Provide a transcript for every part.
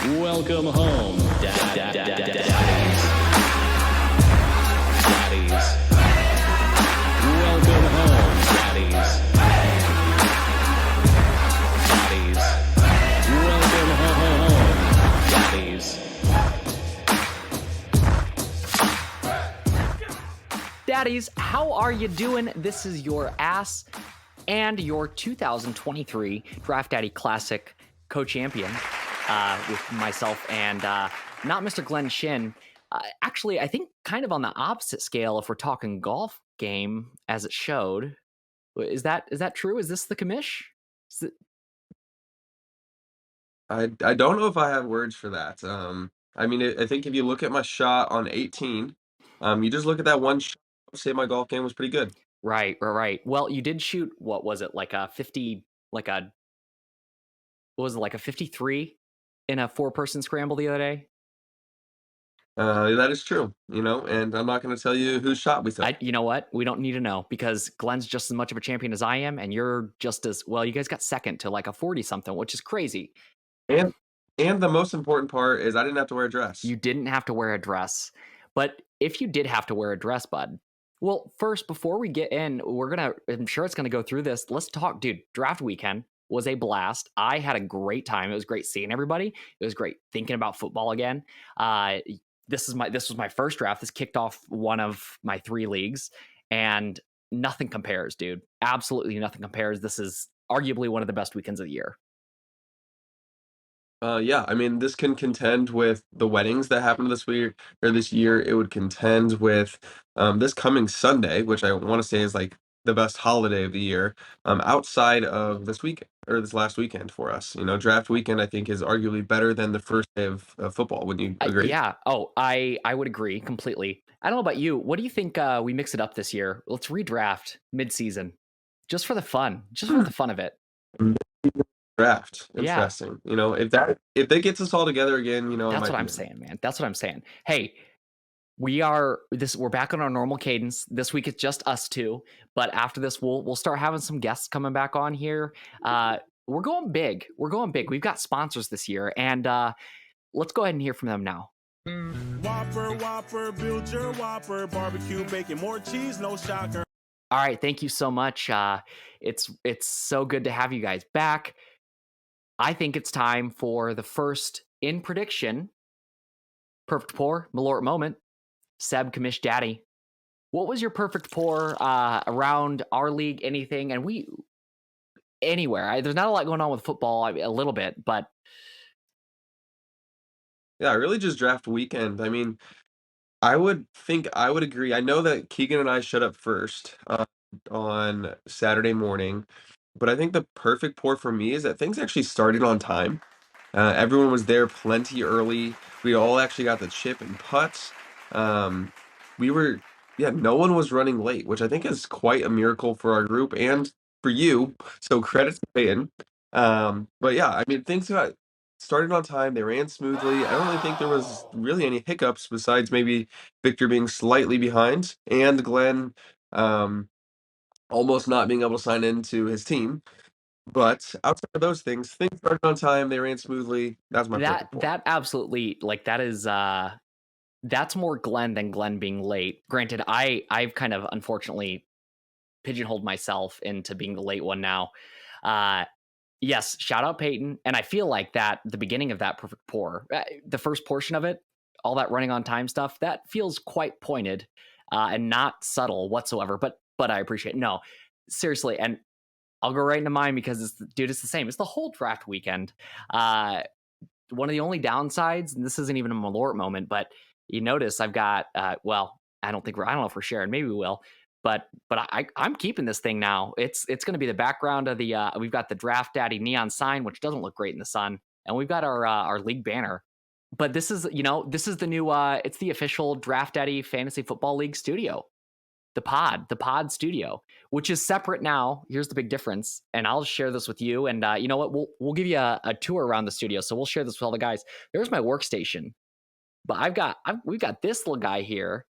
Welcome home, daddies. Welcome home, daddies. Welcome home, daddies. Daddies, how are you doing? This is your ass and your 2023 Draft Daddy Classic co-champion with myself and not Mr. Glenn Shin. Actually, I think kind of on the opposite scale if we're talking golf game as it showed. Is that true? Is this the commish? I don't know if I have words for that. I mean, I think if you look at my shot on 18, you just look at that one shot, say my golf game was pretty good. Right. Well, you did shoot, what was it, like a 50, like a 53 in a 4-person scramble the other day? That is true, and I'm not going to tell you whose shot we took. You know what? We don't need to know because Glenn's just as much of a champion as I am, and you're just as well. You guys got second to like a 40-something, which is crazy. And the most important part is I didn't have to wear a dress. You didn't have to wear a dress. But if you did have to wear a dress, bud, well, first, before we get in, I'm sure it's going to go through this. Let's talk, dude. Draft weekend was a blast. I had a great time. It was great seeing everybody. It was great thinking about football again. This was my first draft. This kicked off one of my 3 leagues, and nothing compares, dude. Absolutely nothing compares. This is arguably one of the best weekends of the year. Yeah, I mean, this can contend with the weddings that happened this week or this year. It would contend with this coming Sunday, which I want to say is like the best holiday of the year, outside of this week or this last weekend for us. Draft weekend I think is arguably better than the first day of football. Would you agree? Yeah. Oh, I would agree completely. I don't know about you. What do you think we mix it up this year? Let's redraft mid-season, just for the fun of it. Draft. Yeah. Interesting. If that gets us all together again, That's what I'm saying, man. That's what I'm saying. Hey, we're back on our normal cadence. This week it's just us two, but after this we'll start having some guests coming back on here. We're going big. We've got sponsors this year, and let's go ahead and hear from them now. Whopper, build your Whopper, barbecue, bacon, more cheese, no shocker. All right, thank you so much. It's so good to have you guys back. I think it's time for the first in prediction perfect pour Malort moment. Seb, Commish, Daddy, what was your perfect pour around our league? Anything? And anywhere. There's not a lot going on with football. A little bit, but yeah, really just draft weekend. I mean, I would agree. I know that Keegan and I showed up first on Saturday morning, but I think the perfect pour for me is that things actually started on time. Everyone was there plenty early. We all actually got the chip and putts. No one was running late, which I think is quite a miracle for our group and for you. So credit to Peyton. But yeah, I mean, things got started on time. They ran smoothly. I don't really think there was really any hiccups besides maybe Victor being slightly behind and Glenn almost not being able to sign into his team. But outside of those things started on time. They ran smoothly. That's my perfect pour. That absolutely, like, that is that's more Glenn than Glenn being late. Granted, I've kind of unfortunately pigeonholed myself into being the late one now. Yes, shout out Peyton, and I feel like that the beginning of that perfect pour, the first portion of it, all that running on time stuff, that feels quite pointed and not subtle whatsoever. But I appreciate it. No, seriously, and I'll go right into mine because it's the same. It's the whole draft weekend. One of the only downsides, and this isn't even a Malort moment, but you notice I've got I don't know if we're sharing, maybe we will, but I'm keeping this thing now. It's going to be the background of the we've got the Draft Daddy neon sign, which doesn't look great in the sun, and we've got our league banner. But this is the new it's the official Draft Daddy Fantasy Football League studio. The pod studio, which is separate now. Here's the big difference, and I'll share this with you. And you know what? We'll give you a tour around the studio. So we'll share this with all the guys. There's my workstation, but we've got this little guy here.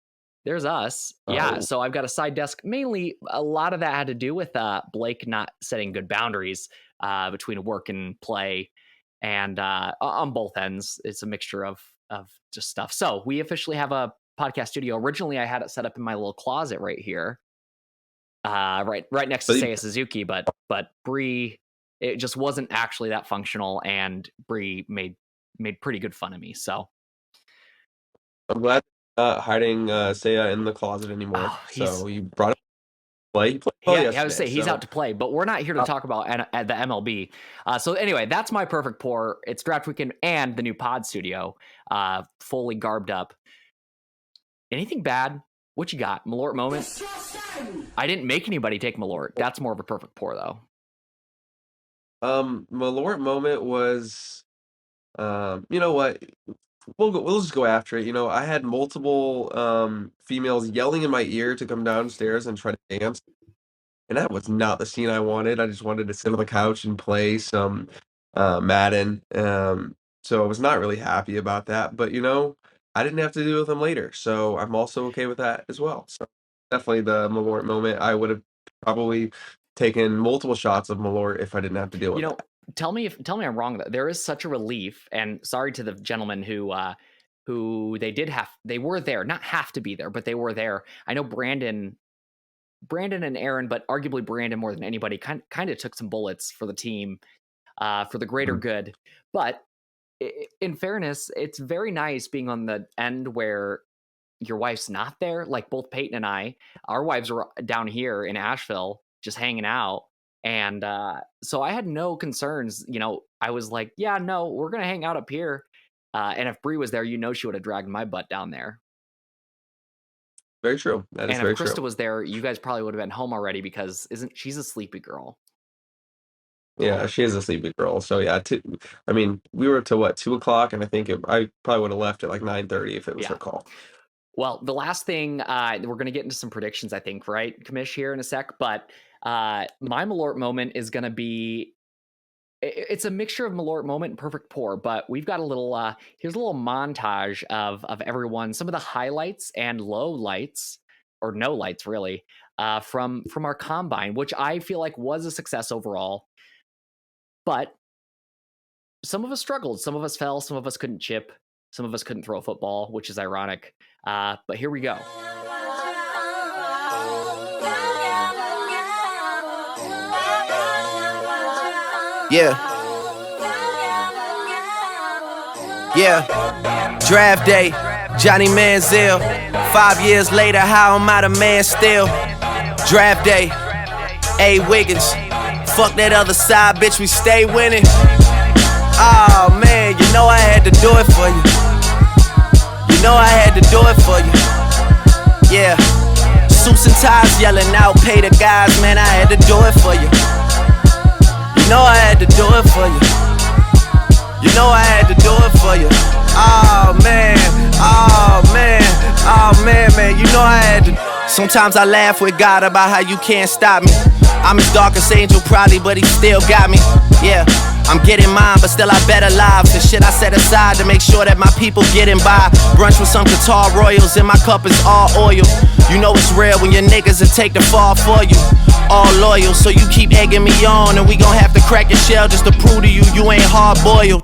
There's us. Yeah. So I've got a side desk. Mainly, a lot of that had to do with Blake not setting good boundaries between work and play. and on both ends, it's a mixture of just stuff. So we officially have a podcast studio. Originally, I had it set up in my little closet right here, right next to But Seiya Suzuki, but Bree, it just wasn't actually that functional, and Bree made pretty good fun of me. So I'm glad hiding Seiya in the closet anymore. he's So you brought him to play. He played well I would say yesterday. he's So out to play, but we're not here to talk about the MLB. So anyway, that's my perfect pour. It's draft weekend and the new pod studio, fully garbed up. Anything bad? What you got? Malort moment? I didn't make anybody take Malort. That's more of a perfect pour, though. Malort moment was, you know what? We'll just go after it. You know, I had multiple females yelling in my ear to come downstairs and try to dance, and that was not the scene I wanted. I just wanted to sit on the couch and play some Madden. So I was not really happy about that. But you know, I didn't have to deal with them later, so I'm also okay with that as well. So definitely the Malort moment. I would have probably taken multiple shots of Malort if I didn't have to deal with You know, that. tell me I'm wrong. There is such a relief, and sorry to the gentleman who they were there, not have to be there, but they were there. I know Brandon and Aaron, but arguably Brandon more than anybody kind of took some bullets for the team, for the greater Mhm. good. But in fairness, it's very nice being on the end where your wife's not there. Like both Peyton and I, our wives were down here in Asheville just hanging out. And so I had no concerns. You know, I was like, yeah, no, we're going to hang out up here. And if Bree was there, you know, she would have dragged my butt down there. Very true. That is And if very Krista true. was there, you guys probably would have been home already because she's a sleepy girl. Yeah, she is a sleepy girl. So yeah, I mean, we were up to what, 2 o'clock, and I probably would have left at like 9:30 if it was Yeah. her call. Well, the last thing, we're going to get into some predictions, I think, right, Commish, here in a sec. But my Malort moment is going to be, it's a mixture of Malort moment and perfect pour. But we've got a little, here's a little montage of everyone, some of the highlights and low lights, or no lights really, from our combine, which I feel like was a success overall. But some of us struggled, some of us fell, some of us couldn't chip, some of us couldn't throw a football, which is ironic. But here we go. Yeah. Yeah. Draft day, Johnny Manziel. 5 years later, how am I the man still? Draft day, A. Wiggins. Fuck that other side, bitch, we stay winning. Oh man, you know I had to do it for you. You know I had to do it for you. Yeah. Suits and ties yelling out, pay the guys, man, I had to do it for you. You know I had to do it for you. You know I had to do it for you. Oh man, oh man, oh man, man, you know I had to. Sometimes I laugh with God about how you can't stop me. I'm his darkest angel probably, but he still got me. Yeah, I'm getting mine, but still I better lives. The shit I set aside to make sure that my people getting by. Brunch with some Qatar Royals and my cup is all oil. You know it's real when your niggas will take the fall for you. All loyal, so you keep egging me on, and we gon' have to crack your shell just to prove to you you ain't hard boiled.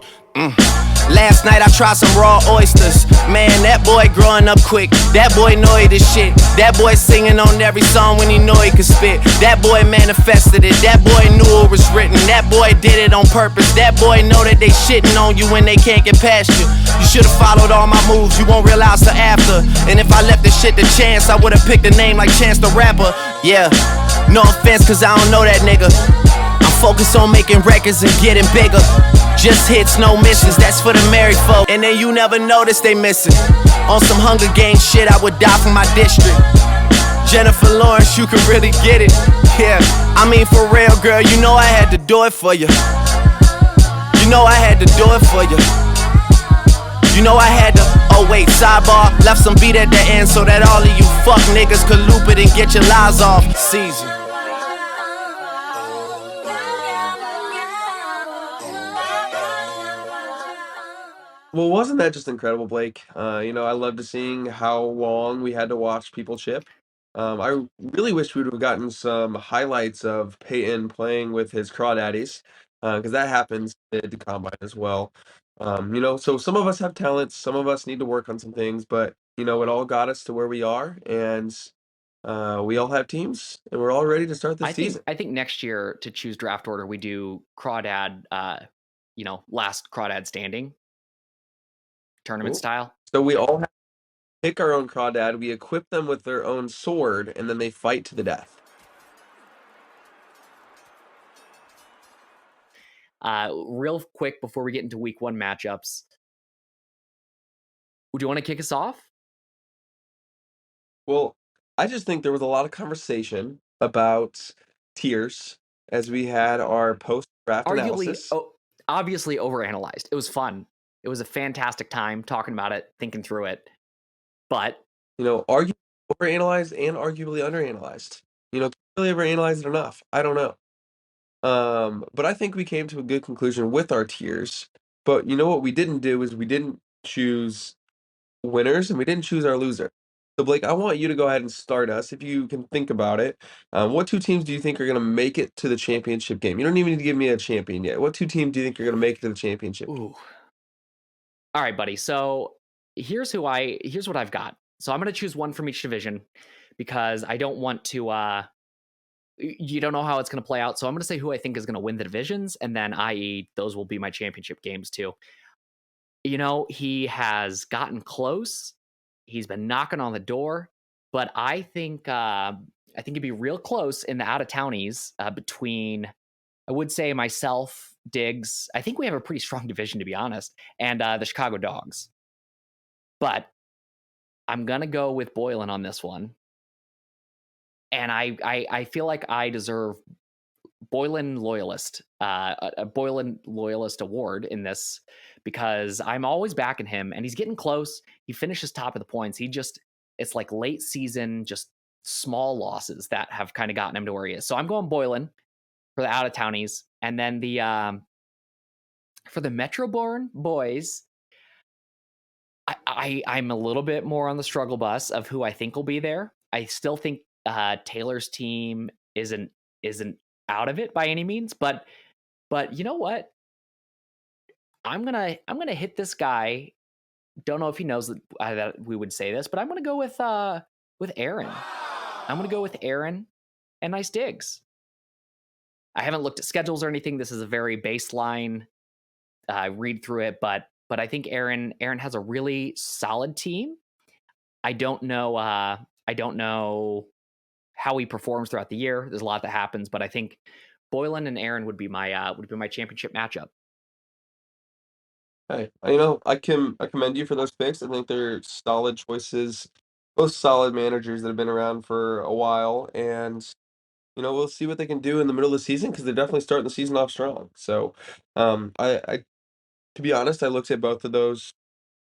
Last night I tried some raw oysters. Man, that boy growing up quick. That boy know he the shit. That boy singing on every song when he know he could spit. That boy manifested it. That boy knew it was written. That boy did it on purpose. That boy know that they shitting on you when they can't get past you. You should've followed all my moves, you won't realize till after. And if I left this shit to chance, I would've picked a name like Chance the Rapper. Yeah, no offense cause I don't know that nigga. I'm focused on making records and getting bigger. Just hits, no missions, that's for the married folk. And then you never notice they missing. On some Hunger Games shit, I would die for my district. Jennifer Lawrence, you can really get it. Yeah, I mean for real, girl, you know I had to do it for you. You know I had to do it for you. You know I had to, oh wait, sidebar. Left some beat at the end so that all of you fuck niggas could loop it and get your lies off. Season. Well, wasn't that just incredible, Blake? You know, I loved seeing how long we had to watch people chip. I really wish we would have gotten some highlights of Peyton playing with his crawdaddies. because that happens at the combine as well. So some of us have talents, some of us need to work on some things, but it all got us to where we are, and we all have teams, and we're all ready to start this season. I think next year to choose draft order we do crawdad, last crawdad standing tournament Cool. style. So we all have to pick our own crawdad. We equip them with their own sword, and then they fight to the death. Real quick before we get into week 1 matchups, do you want to kick us off? Well, I just think there was a lot of conversation about tiers as we had our post-draft analysis. Obviously overanalyzed. It was fun. It was a fantastic time talking about it, thinking through it. But arguably overanalyzed and arguably underanalyzed. Can't really overanalyze it enough. I don't know. But I think we came to a good conclusion with our tiers. But what we didn't do is we didn't choose winners and we didn't choose our loser. So Blake, I want you to go ahead and start us, if you can think about it. What 2 teams do you think are going to make it to the championship game? You don't even need to give me a champion yet. What 2 teams do you think are going to make it to the championship? Ooh. All right, buddy. So here's what I've got. So I'm going to choose one from each division because I don't want to. You don't know how it's going to play out. So I'm going to say who I think is going to win the divisions, and then, i.e., those will be my championship games too. He has gotten close. He's been knocking on the door, but I think it'd be real close in the out of townies between, I would say, myself, Diggs. I think we have a pretty strong division, to be honest, and the Chicago Dogs. But I'm gonna go with Boylan on this one, and I feel like I deserve Boylan Loyalist, a Boylan Loyalist award in this because I'm always backing him, and he's getting close. He finishes top of the points. It's like late season, just small losses that have kind of gotten him to where he is. So I'm going Boylan for the out of townies, and then for the Metroborn boys, I'm a little bit more on the struggle bus of who I think will be there. I still think Taylor's team isn't out of it by any means, but you know what? I'm gonna hit this guy. Don't know if he knows that we would say this, but I'm gonna go with Aaron. I'm gonna go with Aaron and Nice Diggs. I haven't looked at schedules or anything. This is a very baseline read through it, but I think Aaron has a really solid team. I don't know how he performs throughout the year. There's a lot that happens, but I think Boylan and Aaron would be my championship matchup. Hey, I commend you for those picks. I think they're solid choices, both solid managers that have been around for a while, and we'll see what they can do in the middle of the season because they're definitely starting the season off strong. So, I to be honest, I looked at both of those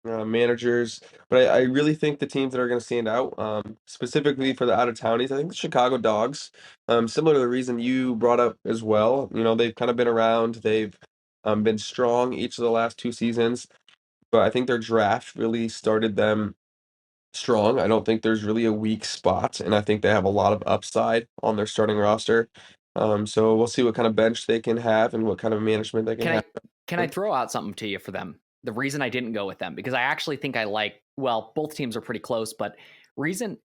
managers, but I really think the teams that are going to stand out, specifically for the out of townies, I think the Chicago Dogs, similar to the reason you brought up as well. They've kind of been around, they've been strong each of the last 2 seasons, but I think their draft really started them strong. I don't think there's really a weak spot, and I think they have a lot of upside on their starting roster. So we'll see what kind of bench they can have and what kind of management they can have. Can I throw out something to you for them? The reason I didn't go with them, because I actually think both teams are pretty close, but reason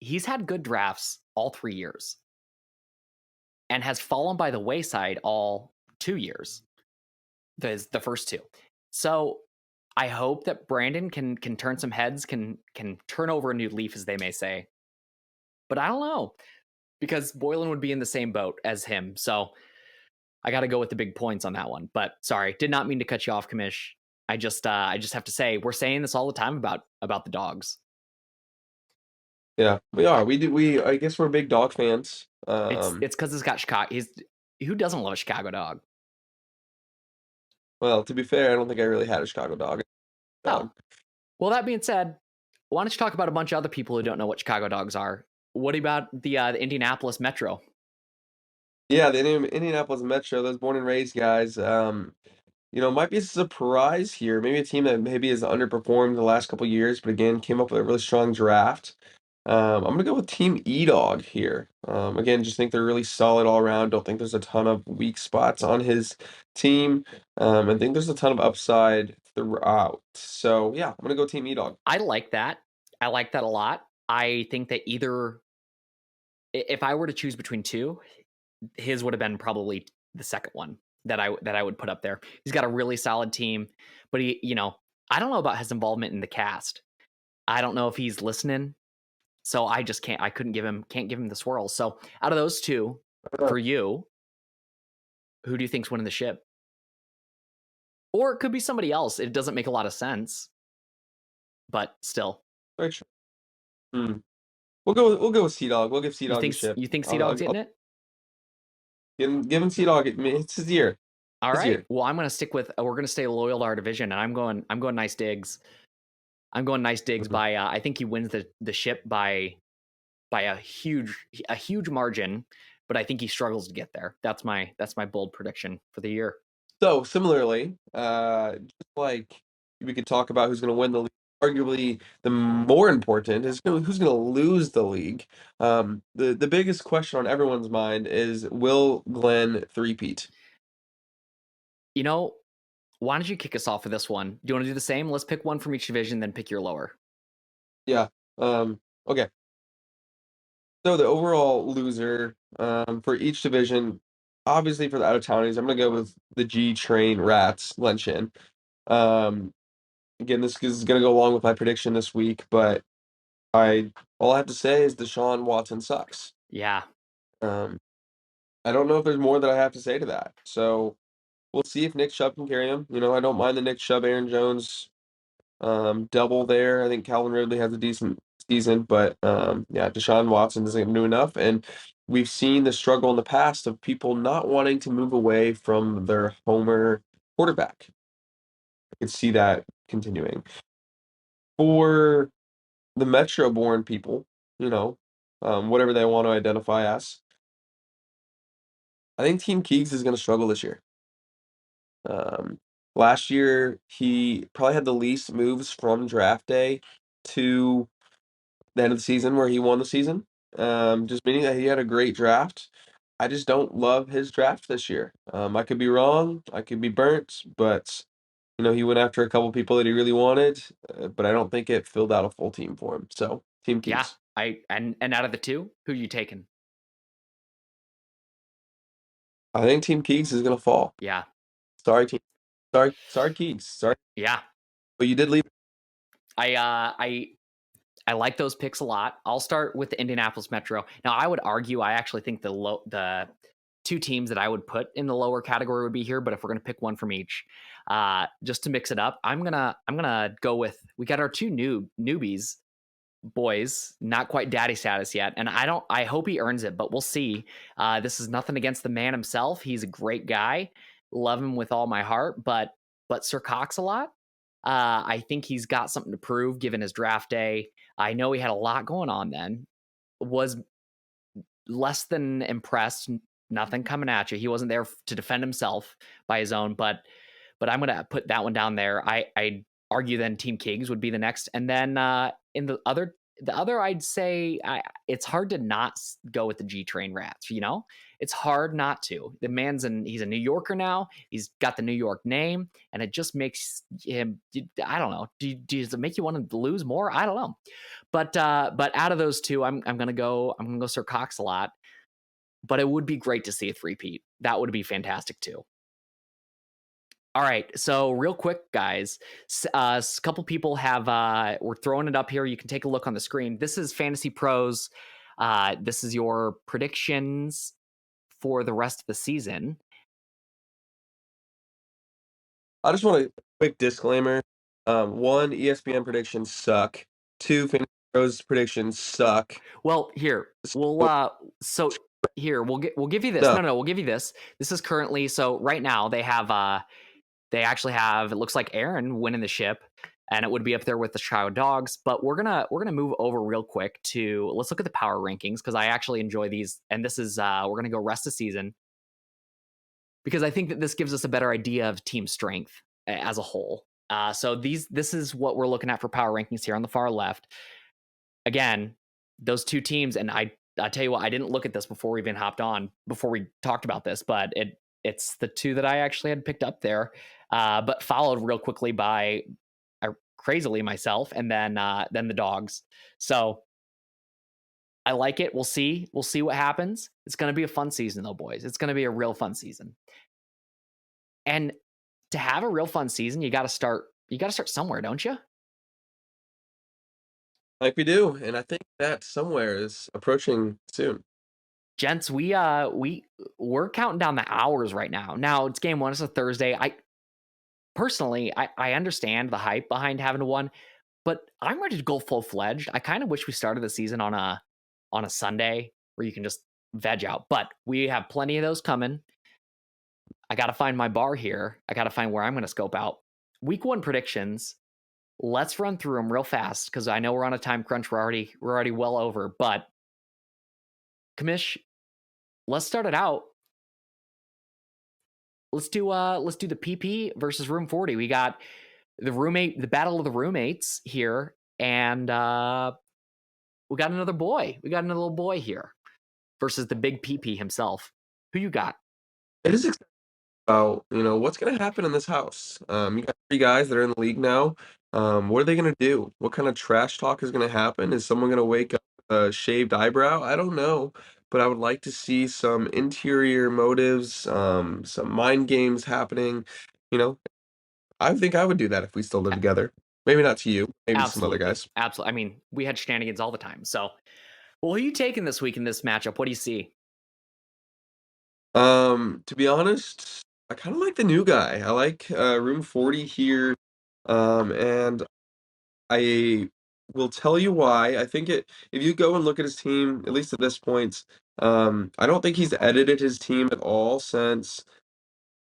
he's had good drafts all 3 years and has fallen by the wayside all 2 years. The first 2. So I hope that Brandon can turn some heads, can turn over a new leaf, as they may say. But I don't know, because Boylan would be in the same boat as him. So I got to go with the big points on that one. But sorry, did not mean to cut you off, Commish. I just have to say, we're saying this all the time about the Dogs. Yeah, we are. I guess we're big dog fans. It's because it's got Chicago. Who doesn't love a Chicago dog? Well, to be fair, I don't think I really had a Chicago dog. Oh. Well, that being said, why don't you talk about a bunch of other people who don't know what Chicago Dogs are? What about the Indianapolis Metro? Yeah, the Indianapolis Metro, those born and raised guys, might be a surprise here. Maybe a team that maybe has underperformed the last couple years, but again, came up with a really strong draft. I'm gonna go with Team E-Dog here. Again, just think they're really solid all around. Don't think there's a ton of weak spots on his team. And think there's a ton of upside throughout. So yeah, I'm gonna go Team E-Dog. I like that. I like that a lot. I think that if I were to choose between two, his would have been probably the second one that I would put up there. He's got a really solid team, but I don't know about his involvement in the cast. I don't know if he's listening. So I just can't give him the swirls. So out of those two, for you, who do you think's winning the ship? Or it could be somebody else. It doesn't make a lot of sense, but still. Very true. We'll go with Sea-Dog. We'll give Sea-Dog the ship. You think Sea-Dog's getting it? Give him Sea-Dog. It's his year. All right. Well, I'm gonna stick with. We're gonna stay loyal to our division, and I'm going Nice Digs. I'm going Nice Digs by. I think he wins the ship by a huge margin, but I think he struggles to get there. That's my bold prediction for the year. So similarly, just like we could talk about who's going to win the league, arguably the more important is who's going to lose the league. The biggest question on everyone's mind is, will Glenn three-peat? Why don't you kick us off for this one? Do you want to do the same? Let's pick one from each division, then pick your lower. Yeah. Okay. So the overall loser for each division, obviously for the out-of-townies, I'm going to go with the G Train Rats, Glenn Shin. Again, this is going to go along with my prediction this week, but all I have to say is Deshaun Watson sucks. Yeah. I don't know if there's more that I have to say to that. So we'll see if Nick Chubb can carry him. I don't mind the Nick Chubb, Aaron Jones double there. I think Calvin Ridley has a decent season, but yeah, Deshaun Watson doesn't do enough. And we've seen the struggle in the past of people not wanting to move away from their homer quarterback. I could see that continuing. For the Metro-born people, whatever they want to identify as, I think Team Keegs is going to struggle this year. Last year, he probably had the least moves from draft day to the end of the season where he won the season. Just meaning that he had a great draft. I just don't love his draft this year. I could be wrong. I could be burnt, but he went after a couple people that he really wanted, but I don't think it filled out a full team for him. So Team Keegs. Yeah, and out of the two, who are you taking? I think Team Keegs is gonna fall. Yeah. Sorry, team. Sorry, Keegs. Sorry. Yeah. But you did leave. I like those picks a lot. I'll start with the Indianapolis Metro. Now, I would argue I actually think the two teams that I would put in the lower category would be here, but if we're gonna pick one from each, just to mix it up, I'm gonna go with, we got our two newbies boys, not quite daddy status yet, and I hope he earns it, but we'll see. This is nothing against the man himself. He's a great guy, love him with all my heart, but Sir Cox a lot. I think he's got something to prove given his draft day. I know he had a lot going on then. Was less than impressed. Nothing coming at you. He wasn't there to defend himself by his own, but I'm gonna put that one down there. I'd argue then Team Kings would be the next, and then in the other, I'd say it's hard to not go with the G Train Rats. It's hard not to. The man's he's a New Yorker now. He's got the New York name, and it just makes him. I don't know. Does it make you want to lose more? I don't know. But out of those two, I'm gonna go Sir Cox a lot. But it would be great to see a three-peat. That would be fantastic too. All right, so real quick, guys, a couple people have we're throwing it up here. You can take a look on the screen. This is Fantasy Pros. This is your predictions for the rest of the season. I just want a quick disclaimer. One, ESPN predictions suck. Two, Fantasy Pros predictions suck. Well, here we'll we'll give you this. No, we'll give you this. This is currently, so right now they actually have, it looks like Aaron winning the ship, and it would be up there with the Chicago Dogs. But we're gonna move over real quick to, let's look at the power rankings, because I actually enjoy these. And this is we're gonna go rest of season, because I think that this gives us a better idea of team strength as a whole. So this is what we're looking at for power rankings here on the far left. Again, those two teams, and I tell you what, I didn't look at this before we even hopped on, before we talked about this, but it's the two that I actually had picked up there, but followed real quickly by crazily myself, and then the dogs. So I like it. We'll see what happens. It's going to be a fun season though, boys. It's going to be a real fun season. And to have a real fun season, you got to start somewhere, don't you? Like we do, and I think that somewhere is approaching soon. Gents, we're counting down the hours right now. Now it's game 1. It's a Thursday. Personally, I understand the hype behind having one, but I'm ready to go full-fledged. I kind of wish we started the season on a Sunday where you can just veg out, but we have plenty of those coming. I got to find my bar here. I got to find where I'm going to scope out. Week 1 predictions. Let's run through them real fast because I know we're on a time crunch. We're already well over, but Commish, let's start it out. Let's do the PP versus Room 40. We got the battle of the roommates here, and we got another boy. We got another little boy here versus the big PP himself. Who you got? It is exciting about, what's going to happen in this house. You got 3 guys that are in the league now. What are they going to do? What kind of trash talk is going to happen? Is someone going to wake up with a shaved eyebrow? I don't know, but I would like to see some interior motives, some mind games happening. You know, I think I would do that if we still live together. Maybe not to you, maybe to some other guys. Absolutely. I mean, we had shenanigans all the time. So, well, who are you taking this week in this matchup? What do you see? To be honest, I kind of like the new guy. I like room 40 here. And I will tell you why. I think if you go and look at his team, at least at this point, I don't think he's edited his team at all since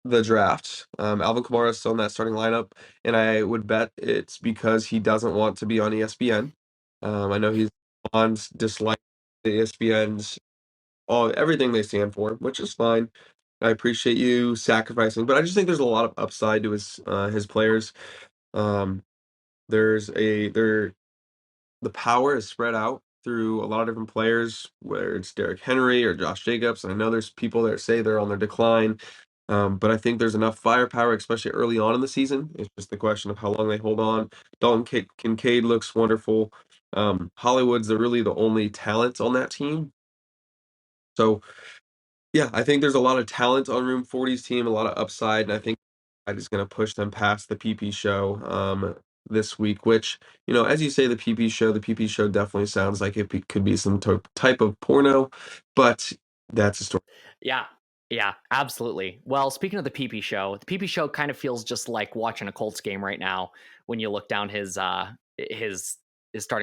the draft. Alvin Kamara is still in that starting lineup, and I would bet it's because he doesn't want to be on ESPN. I know he's on dislike the ESPN's everything they stand for, which is fine. I appreciate you sacrificing, but I just think there's a lot of upside to his players. Um, the power is spread out through a lot of different players, whether it's Derrick Henry or Josh Jacobs. And I know there's people that say they're on their decline, but I think there's enough firepower, especially early on in the season. It's just the question of how long they hold on. Dalton Kincaid looks wonderful. Hollywood's really the only talent on that team. So, yeah, I think there's a lot of talent on Room 40's team, a lot of upside, and I think that is going to push them past the PP show this week, which, as you say, the PP show definitely sounds like it could be some type of porno, but that's a story. Yeah, absolutely. Well, speaking of the PP show kind of feels just like watching a Colts game right now when you look down his starting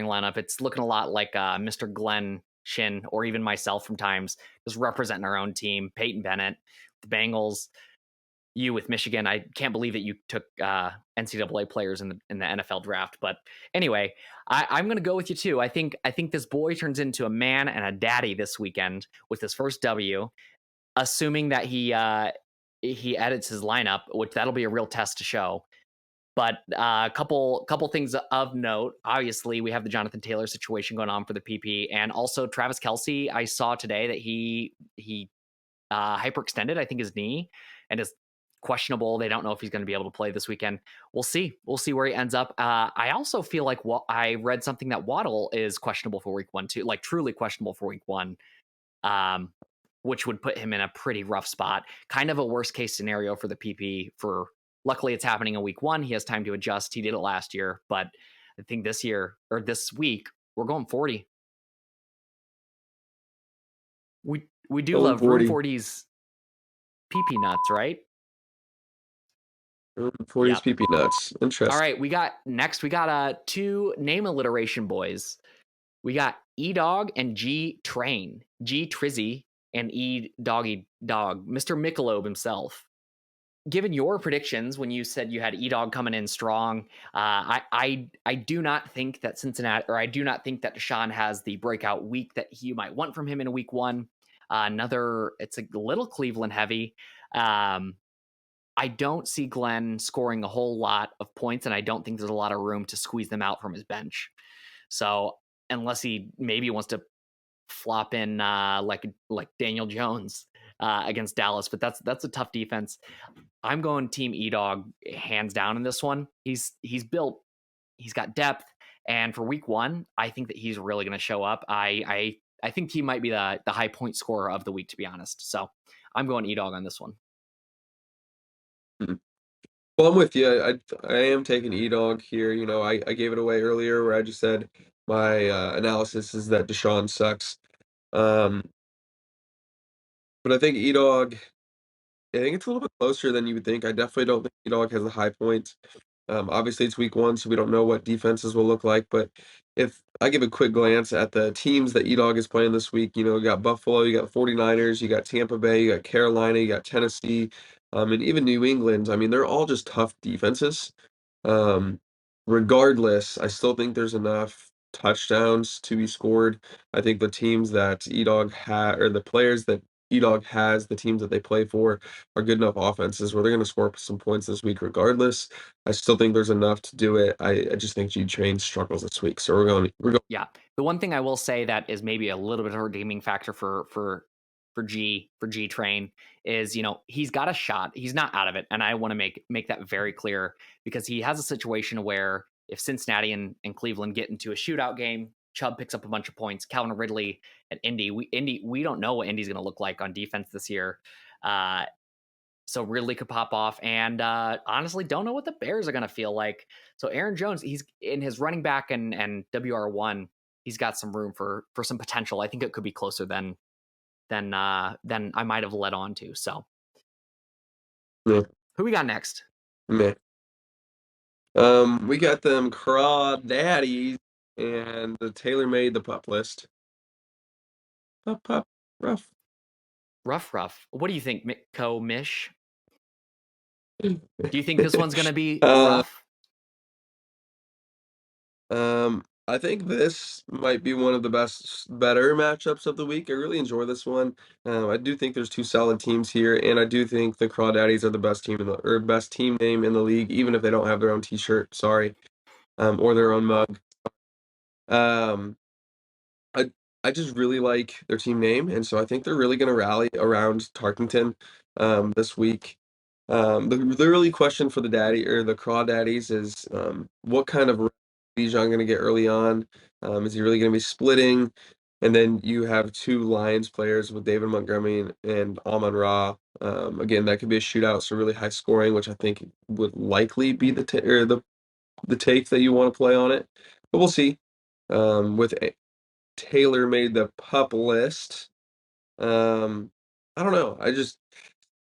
lineup. It's looking a lot like Mr. Glenn Shin or even myself from times, just representing our own team. Peyton Bennett, the Bengals, you with Michigan. I can't believe that you took NCAA players in the NFL draft. But anyway, I'm going to go with you too. I think this boy turns into a man and a daddy this weekend with his first W, assuming that he edits his lineup, which that'll be a real test to show. But a couple things of note. Obviously, we have the Jonathan Taylor situation going on for the PP, and also Travis Kelce. I saw today that he hyperextended, I think, his knee, and is questionable. They don't know if he's going to be able to play this weekend. We'll see where he ends up. I also feel like I read something that Waddle is questionable for week 1 too, like truly questionable for week 1, which would put him in a pretty rough spot. Kind of a worst case scenario for the PP. Luckily, it's happening in week 1. He has time to adjust. He did it last year, but I think this week we're going 40. We do love 40. Room 40's PP nuts, right? Room 40's Yep. PP nuts. Interesting. All right, we got 2 name alliteration boys. We got E-Dog and G-Train. G-Trizzy and E-Doggy Dog. Mr. Michelob himself. Given your predictions when you said you had E-Dog coming in strong, I do not think that Cincinnati, or I do not think that Deshaun has the breakout week that you might want from him in a week 1. It's a little Cleveland heavy. I don't see Glenn scoring a whole lot of points, and I don't think there's a lot of room to squeeze them out from his bench. So unless he maybe wants to flop in like Daniel Jones against Dallas. But that's a tough defense. I'm going Team E-Dog hands down in this one. He's built, he's got depth, and for week 1, I think that he's really going to show up. I think he might be the high point scorer of the week, to be honest. So I'm going E-Dog on this one. Well, I'm with you. I am taking E-Dog here. You know, I gave it away earlier where I just said my analysis is that Deshaun sucks. Um, but I think E-Dog, I think it's a little bit closer than you would think. I definitely don't think E-Dog has a high point. Obviously, it's week 1, so we don't know what defenses will look like. But if I give a quick glance at the teams that E-Dog is playing this week, you know, you got Buffalo, you got 49ers, you got Tampa Bay, you got Carolina, you got Tennessee, and even New England. I mean, they're all just tough defenses. Um, Regardless, I still think there's enough touchdowns to be scored. I think the teams that E-Dog or the players that E-Dog has, the teams that they play for, are good enough offenses where they're going to score some points this week regardless. I still think there's enough to do it. I just think G-Train struggles this week. So we're going. Yeah. The one thing I will say that is maybe a little bit of a redeeming factor for G-Train is, you know, he's got a shot. He's not out of it. And I want to make that very clear, because he has a situation where if Cincinnati and Cleveland get into a shootout game, Chubb picks up a bunch of points. Calvin Ridley at Indy, we don't know what Indy's going to look like on defense this year. So Ridley could pop off, and honestly, don't know what the Bears are going to feel like. So Aaron Jones, he's in his running back and WR1. He's got some room for some potential. I think it could be closer than I might have led on to. So, Yeah. Who we got next? Meh. We got them Crawdaddies and the tailor-made the pup list. Pup, rough. Rough. What do you think, Commish? Do you think this one's going to be rough? I think this might be one of the better matchups of the week. I really enjoy this one. I do think there's 2 solid teams here, and I do think the Crawdaddies are the best team best team name in the league, even if they don't have their own T-shirt. Sorry, or their own mug. Um, I I just really like their team name, and so I think they're really going to rally around Tarkington this week. The really question for the Crawdaddies is what kind of Bijan going to get early on? Is he really going to be splitting? And then you have 2 Lions players with David Montgomery and Amon-Ra. Again, that could be a shootout, so really high scoring, which I think would likely be the take that you want to play on it. But we'll see. With Taylor made the pup list. I don't know.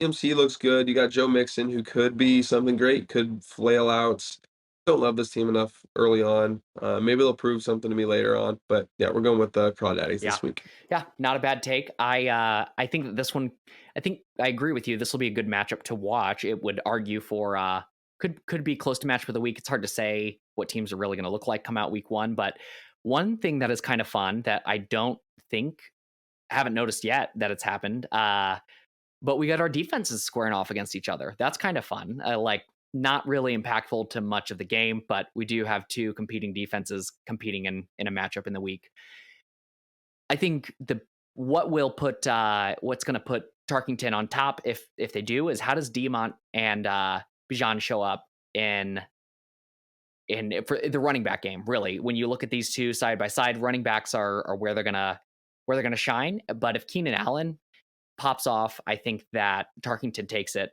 CMC looks good. You got Joe Mixon, who could be something great, could flail out. Don't love this team enough early on. Maybe they'll prove something to me later on. But yeah, we're going with the Crawdaddies this week. Yeah, not a bad take. I think that this one, I think I agree with you. This will be a good matchup to watch. It would argue for could be close to match for the week. It's hard to say what teams are really going to look like come out week 1. But one thing that is kind of fun that I haven't noticed yet that it's happened. But we got our defenses squaring off against each other. That's kind of fun. Not really impactful to much of the game, but we do have 2 competing defenses competing in a matchup in the week. I think what's going to put Tarkington on top if they do is, how does Diamont and Bijan show up in for the running back game? Really, when you look at these 2 side by side, running backs are where they're gonna shine. But if Keenan Allen pops off, I think that Tarkington takes it.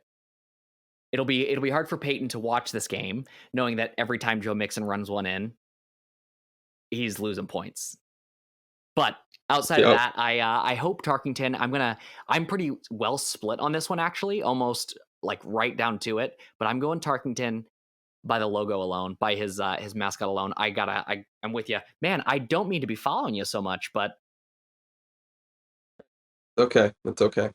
It'll be hard for Peyton to watch this game, knowing that every time Joe Mixon runs one in, he's losing points. But outside of that, I hope Tarkington. I'm pretty well split on this one, actually, almost like right down to it. But I'm going Tarkington by the logo alone, by his mascot alone. I'm with you, man. I don't mean to be following you so much, but okay, that's okay.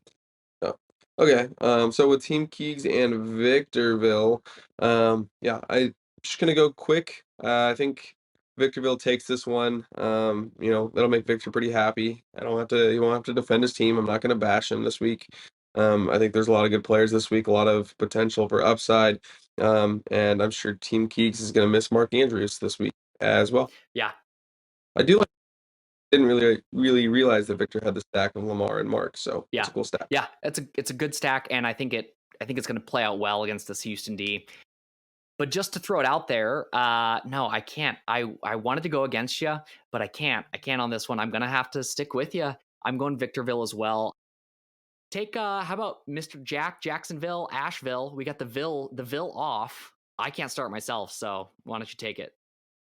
Oh. Okay, so with Team Keegs and Victorville, yeah, I'm just gonna go quick. I think Victorville takes this one. You know, that'll make Victor pretty happy. He won't have to defend his team. I'm not gonna bash him this week. I think there's a lot of good players this week, a lot of potential for upside. And I'm sure Team Keegs is gonna miss Mark Andrews this week as well. Yeah. I do like didn't really realize that Victor had the stack of Lamar and Mark, so Yeah. it's a cool stack. Yeah, it's a good stack, and I think it's going to play out well against this Houston D. But just to throw it out there, no, I can't. I wanted to go against you, but I can't. I can't on this one. I'm going to have to stick with you. I'm going Victorville as well. Take how about Mr. Jacksonville, Asheville? We got the Ville off. I can't start myself, so why don't you take it?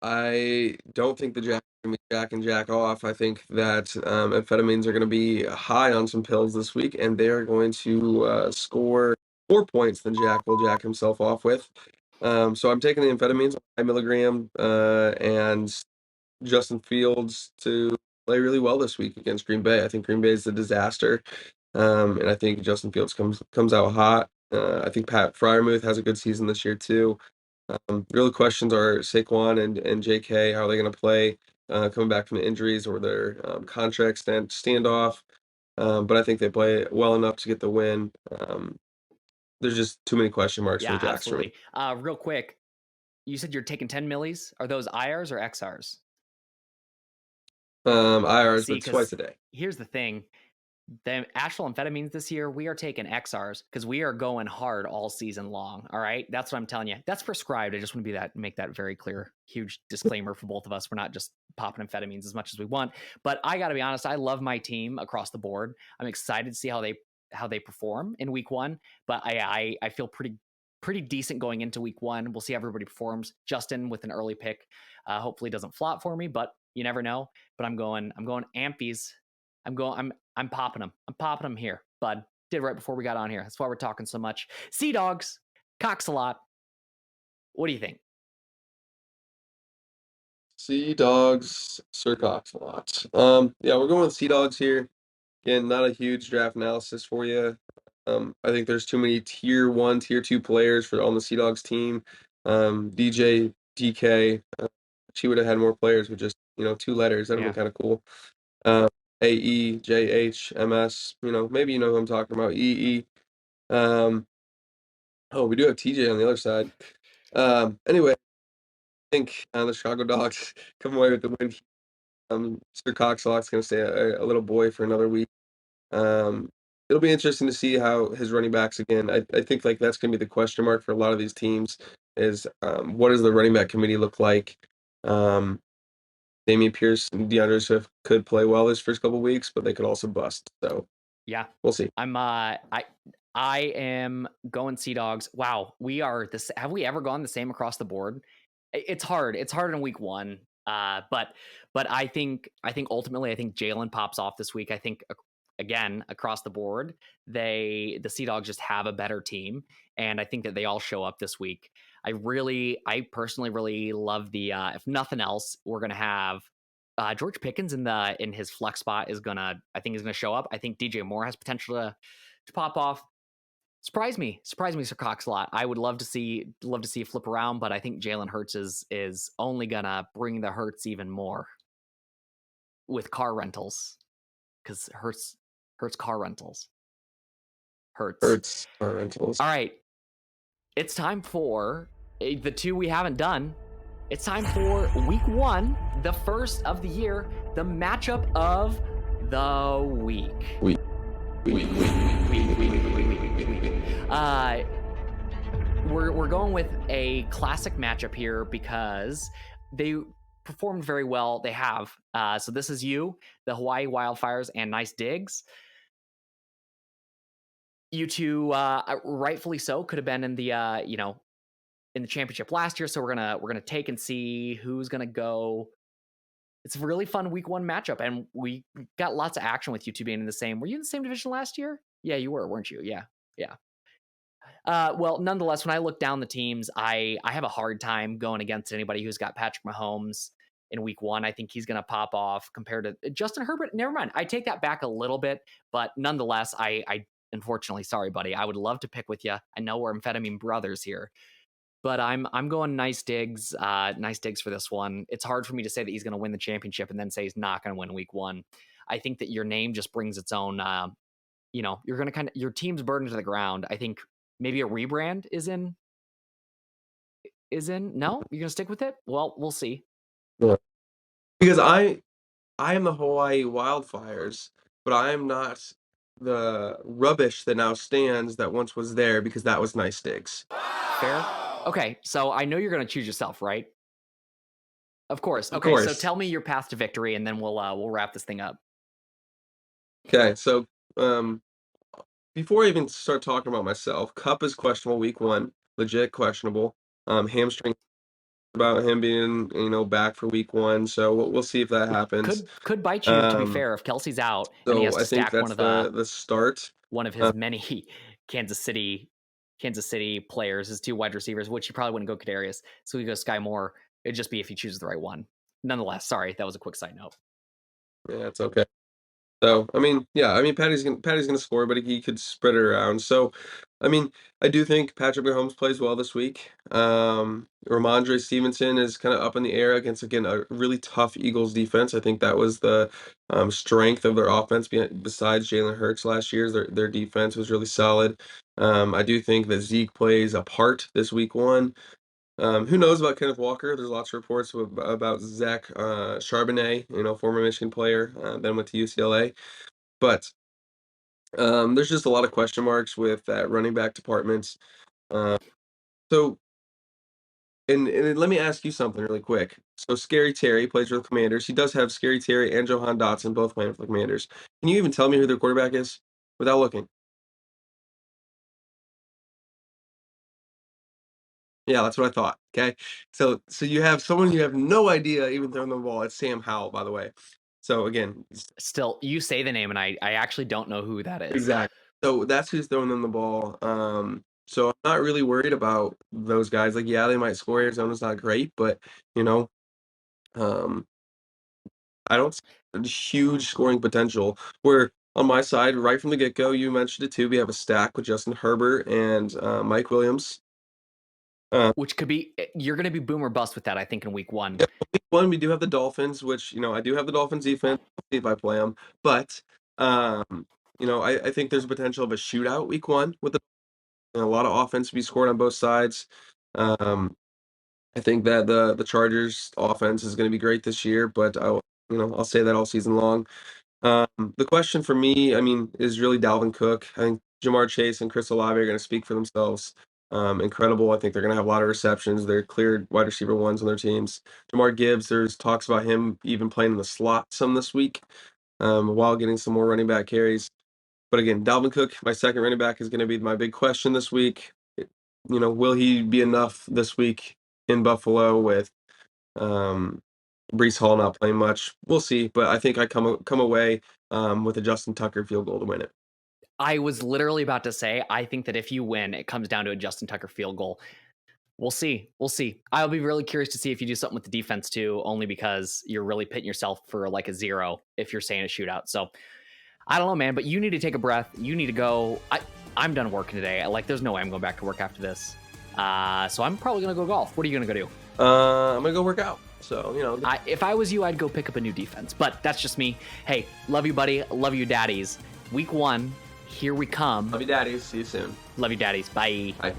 I don't think the Jack are going to be Jack and Jack off. I think that amphetamines are going to be high on some pills this week, and they are going to score more points than Jack will Jack himself off with. So I'm taking the amphetamines, 5 milligram, and Justin Fields to play really well this week against Green Bay. I think Green Bay is a disaster, and I think Justin Fields comes out hot. I think Pat Freiermuth has a good season this year too. Real questions are Saquon and J.K. How are they going to play coming back from the injuries or their contract standoff? But I think they play well enough to get the win. There's just too many question marks for Yeah, the Jacks for me. absolutely. Real quick, you said you're taking 10 millis. Are those IRs or XRs? IRs, See, but twice a day. here's the thing. The actual amphetamines this year, we are taking XRs because we are going hard all season long. All right, that's what I'm telling you. That's prescribed. I just want to make that very clear. Huge disclaimer for both of us. We're not just popping amphetamines as much as we want. But I got to be honest, I love my team across the board. I'm excited to see how they perform in week one. But I feel pretty decent going into week one. We'll see how everybody performs. Justin with an early pick, hopefully doesn't flop for me, but you never know. But I'm going ampies. I'm popping them. I'm popping them here, bud. Did right before we got on here. That's why we're talking so much. Sea Dogs, Cox a lot. What do you think? Sea Dogs, Sir Cox a lot. Yeah, we're going with Sea Dogs here. Again, not a huge draft analysis for you. I think there's too many tier 1, tier 2 players on the Sea Dogs team. DJ, DK, she would have had more players with just 2 letters. That would have been kind of cool. AE, JH, MS. Maybe you know who I'm talking about. EE. We do have TJ on the other side. Anyway, I think the Chicago Dogs come away with the win. Sir Coxlock's going to stay a little boy for another week. It'll be interesting to see how his running backs again. I think that's going to be the question mark for a lot of these teams is what does the running back committee look like? Damian Pierce and DeAndre Swift could play well this first couple weeks, but they could also bust. So yeah, we'll see. I am going Sea Dogs. Wow, we are this. Have we ever gone the same across the board? It's hard. It's hard in week one. But I think ultimately Jalen pops off this week. I think again across the board, the Sea Dogs just have a better team, and I think that they all show up this week. I personally really love the. If nothing else, we're gonna have George Pickens in his flex spot is gonna show up. I think DJ Moore has potential to pop off. Surprise me, Sir Cox a lot. I would love to see a flip around, but I think Jalen Hurts is only gonna bring the Hurts even more with car rentals, because Hurts car rentals. Hurts car rentals. All right, it's time for the two we haven't done. It's time for week one, the first of the year, the matchup of the week. We're going with a classic matchup here because they performed very well. They have. So this is you, the Hawaii Wildfires, and Nice Digs. You two, rightfully so, could have been in the in the championship last year. So we're gonna take and see who's gonna go. It's a really fun week one matchup, and we got lots of action with you two being in the same. Were you in the same division last year? Yeah, you were, weren't you? Yeah. Well, nonetheless, when I look down the teams, I have a hard time going against anybody who's got Patrick Mahomes in week one. I think he's going to pop off compared to Justin Herbert. Never mind. I take that back a little bit, but nonetheless, I unfortunately, sorry, buddy. I would love to pick with you. I know we're amphetamine brothers here, but I'm going Nice Digs for this one. It's hard for me to say that he's going to win the championship and then say he's not going to win week one. I think that your name just brings its own, you're going to your team's burden to the ground. I think maybe a rebrand is in. No, you're going to stick with it? Well, we'll see. Yeah. Because I am the Hawaii Wildfires, but I am not the rubbish that now stands that once was there because that was nice digs. Fair. Okay, so I know you're going to choose yourself, right? Of course. Of Okay, so course. tell me your path to victory, and then we'll wrap this thing up. Okay, so before I even start talking about myself, Cup is questionable week 1, legit questionable. Hamstring about him being, back for week 1, so we'll see if that happens. Could bite you, to be Um, fair, if Kelsey's out and he has so to I think stack that's the start. one of his many Kansas City players, his 2 wide receivers, which he probably wouldn't go Kadarius. So he goes Sky Moore. It'd just be if he chooses the right one. Nonetheless, sorry, that was a quick side note. Yeah, it's okay. So, Patty's gonna score, but he could spread it around. So, I mean, I do think Patrick Mahomes plays well this week. Ramondre Stevenson is kind of up in the air against, again, a really tough Eagles defense. I think that was the strength of their offense besides Jalen Hurts last year. Their defense was really solid. I do think that Zeke plays a part this week 1. Who knows about Kenneth Walker? There's lots of reports about Zach Charbonnet, former Michigan player, then went to UCLA. But there's just a lot of question marks with that running back department. Uh, so, and let me ask you something really quick. So, Scary Terry plays for the Commanders. He does have Scary Terry and Johan Dotson both playing for the Commanders. Can you even tell me who their quarterback is without looking? Yeah, that's what I thought. Okay, so you have someone you have no idea even throwing the ball. It's Sam Howell, by the way. So again, Still, you say the name, and I actually don't know who that is. exactly. So that's who's throwing them the ball. So I'm not really worried about those guys. Like, yeah, they might score. Arizona's not great, but you know, um, I don't see huge scoring potential. Where on my side, right from the get-go, you mentioned it too. We have a stack with Justin Herbert and Mike Williams. Which could be you're going to be boom or bust with that, I think, in week 1. Yeah, week 1, we do have the Dolphins, which I do have the Dolphins defense. We'll see if I play them, but I think there's a potential of a shootout week 1 with a lot of offense to be scored on both sides. I think that the Chargers offense is going to be great this year, but I'll say that all season long. The question for me, I mean, is really Dalvin Cook. I think Jamar Chase and Chris Olave are going to speak for themselves. Incredible. I think they're going to have a lot of receptions. They're cleared wide receiver 1s on their teams. Jamar Gibbs, there's talks about him even playing in the slot some this week, while getting some more running back carries. But again, Dalvin Cook, my second running back, is going to be my big question this week. Will he be enough this week in Buffalo with Breece Hall not playing much? We'll see, but I think I come away with a Justin Tucker field goal to win it. I was literally about to say, I think that if you win, it comes down to a Justin Tucker field goal. We'll see. I'll be really curious to see if you do something with the defense too, only because you're really pitting yourself for like a 0 if you're saying a shootout. So I don't know, man, but you need to take a breath. You need to go. I'm done working today. There's no way I'm going back to work after this. So I'm probably going to go golf. What are you going to go do? I'm going to go work out. So, if I was you, I'd go pick up a new defense, but that's just me. Hey, love you, buddy. Love you, daddies. Week 1, here we come. Love you, daddies. See you soon. Love you, daddies. Bye. Bye.